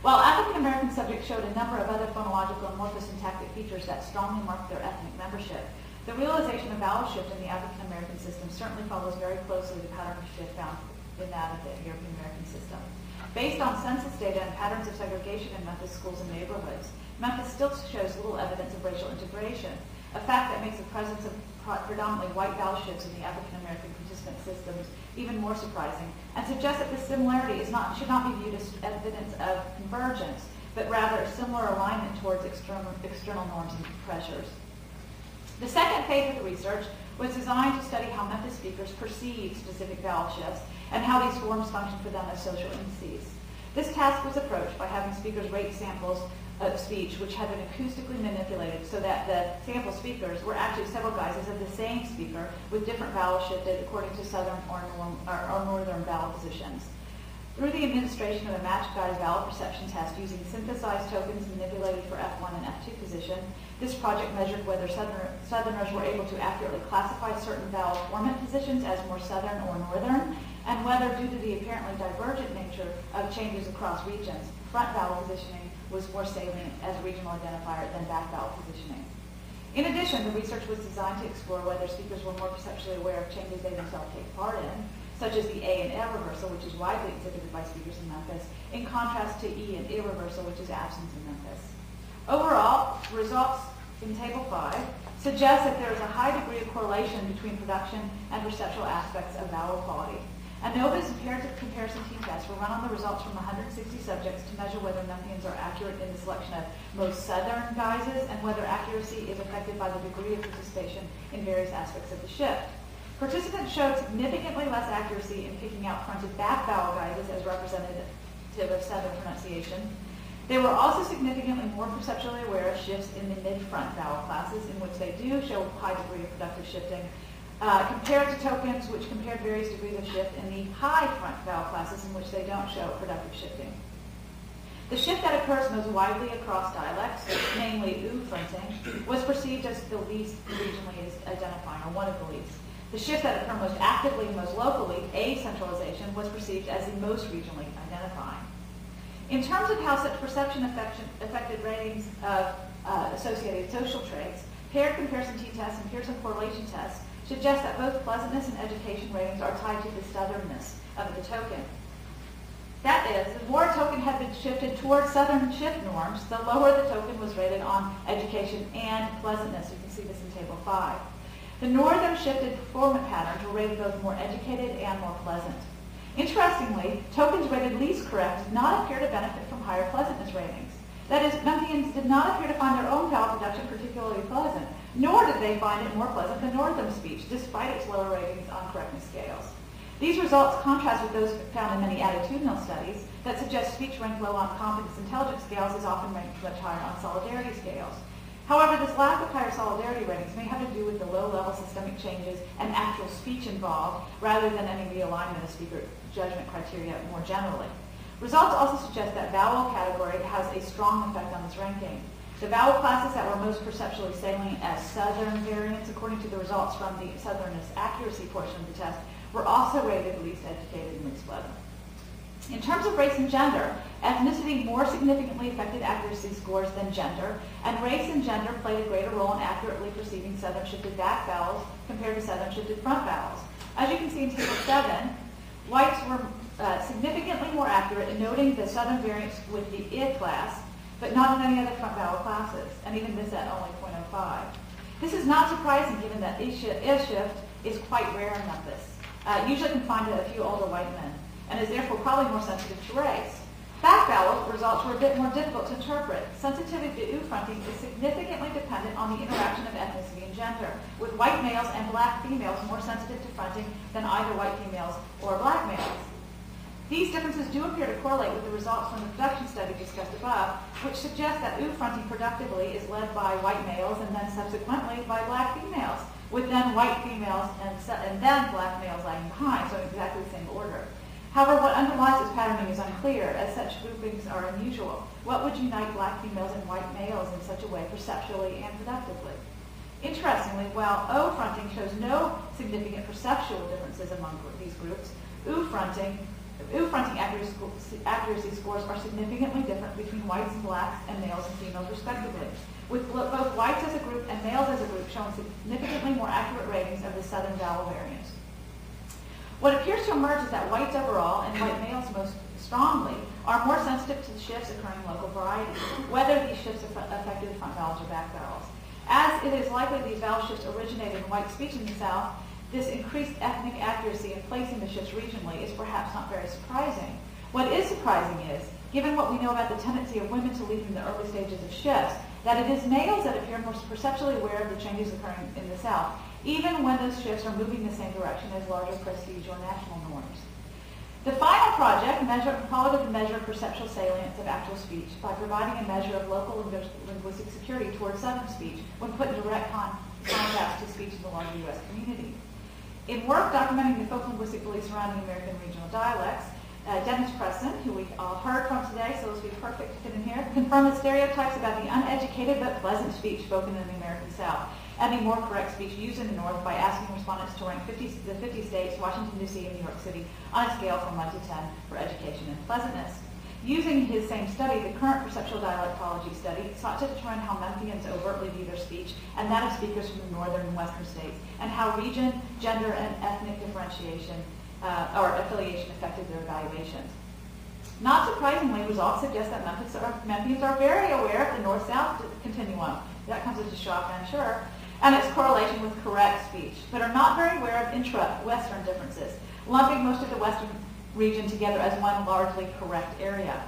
While African American subjects showed a number of other phonological and morphosyntactic features that strongly marked their ethnic membership, the realization of vowel shift in the African American system certainly follows very closely the pattern of shift found in that of the European American system. Based on census data and patterns of segregation in Memphis schools and neighborhoods, Memphis still shows little evidence of racial integration, a fact that makes the presence of predominantly white vowel shifts in the African American participant systems even more surprising, and suggests that this similarity should not be viewed as evidence of convergence, but rather a similar alignment towards external norms and pressures. The second phase of the research was designed to study how Memphis speakers perceive specific vowel shifts and how these forms function for them as social indices. This task was approached by having speakers rate samples of speech which had been acoustically manipulated so that the sample speakers were actually several guises of the same speaker with different vowels shifted according to southern or northern vowel positions. Through the administration of a match-guided vowel perception test using synthesized tokens manipulated for F1 and F2 position, this project measured whether Southerners were able to accurately classify certain vowel formant positions as more southern or northern, and whether, due to the apparently divergent nature of changes across regions, front vowel positioning was more salient as a regional identifier than back vowel positioning. In addition, the research was designed to explore whether speakers were more perceptually aware of changes they themselves take part in, such as the A and E reversal, which is widely exhibited by speakers in Memphis, in contrast to E and I reversal, which is absent in Memphis. Overall, results in Table 5 suggest that there is a high degree of correlation between production and perceptual aspects of vowel quality. A LAVIS comparative comparison t-tests were run on the results from 160 subjects to measure whether Memphians are accurate in the selection of most southern guises and whether accuracy is affected by the degree of participation in various aspects of the shift. Participants showed significantly less accuracy in picking out fronted back vowel guises as representative of southern pronunciation. They were also significantly more perceptually aware of shifts in the mid-front vowel classes, in which they do show a high degree of productive shifting, compared to tokens which compared various degrees of shift in the high front vowel classes, in which they don't show productive shifting. The shift that occurs most widely across dialects, namely â fronting, was perceived as the least regionally identifying, or one of the least. The shift that occurred most actively and most locally, â centralization, was perceived as the most regionally identifying. In terms of how such perception affected ratings of associated social traits, paired comparison t-tests and Pearson correlation tests suggest that both pleasantness and education ratings are tied to the southernness of the token. That is, the more a token had been shifted towards southern shift norms, the lower the token was rated on education and pleasantness. You can see this in Table 5. The northern shifted performance patterns were rated both more educated and more pleasant. Interestingly, tokens rated least correct did not appear to benefit from higher pleasantness ratings. That is, Memphians did not appear to find their own vowel production particularly pleasant, nor did they find it more pleasant than northern speech, despite its lower ratings on correctness scales. These results contrast with those found in many attitudinal studies that suggest speech ranked low on competence intelligence scales is often ranked much higher on solidarity scales. However, this lack of higher solidarity ratings may have to do with the low-level systemic changes and actual speech involved, rather than any realignment of speaker judgment criteria more generally. Results also suggest that vowel category has a strong effect on this ranking. The vowel classes that were most perceptually salient as southern variants, according to the results from the southernness accuracy portion of the test, were also rated least educated and least pleasant. In terms of race and gender, ethnicity more significantly affected accuracy scores than gender, and race and gender played a greater role in accurately perceiving southern shifted back vowels compared to southern shifted front vowels. As you can see in Table 7, whites were significantly more accurate in noting the southern variants with the I class, but not in any other front vowel classes, and even this at only 0.05. This is not surprising given that I shift is quite rare in Memphis, usually confined to a few older white men, and is therefore probably more sensitive to race. Back vowel results were a bit more difficult to interpret. Sensitivity to â fronting is significantly dependent on the interaction of ethnicity and gender, with white males and black females more sensitive to fronting than either white females or black males. These differences do appear to correlate with the results from the production study discussed above, which suggests that â fronting productively is led by white males and then subsequently by black females, with then white females and then black males lagging behind, so in exactly the same order. However, what underlies this patterning is unclear, as such groupings are unusual. What would unite black females and white males in such a way perceptually and productively? Interestingly, while â fronting shows no significant perceptual differences among these groups, â fronting fronting accuracy scores are significantly different between whites and blacks and males and females respectively, with both whites as a group and males as a group showing significantly more accurate ratings of the southern vowel variants. What appears to emerge is that whites overall, and white males most strongly, are more sensitive to the shifts occurring in local variety, whether these shifts affected front vowels or back vowels. As it is likely these vowel shifts originated in white speech in the South, this increased ethnic accuracy in placing the shifts regionally is perhaps not very surprising. What is surprising is, given what we know about the tendency of women to lead in the early stages of shifts, that it is males that appear more perceptually aware of the changes occurring in the South, even when those shifts are moving in the same direction as larger prestige or national norms. The final project called it the measure of perceptual salience of actual speech by providing a measure of local linguistic security towards Southern speech when put in direct contrast to speech in the larger U.S. community. In work documenting the folk linguistic beliefs surrounding American regional dialects, Dennis Preston, who we all heard from today, so this will be perfect to fit in here, confirmed the stereotypes about the uneducated but pleasant speech spoken in the American South and the more correct speech used in the North by asking respondents to rank the 50 states, Washington, D.C., and New York City on a scale from 1 to 10 for education and pleasantness. Using his same study, the current perceptual dialectology study sought to determine how Memphians overtly view their speech and that of speakers from the northern and western states, and how region, gender, and ethnic differentiation or affiliation affected their evaluations. Not surprisingly, results suggest that Memphians are very aware of the north-south continuum. That comes as a shock, I'm sure, and its correlation with correct speech, but are not very aware of intra-western differences, lumping most of the western region together as one largely correct area.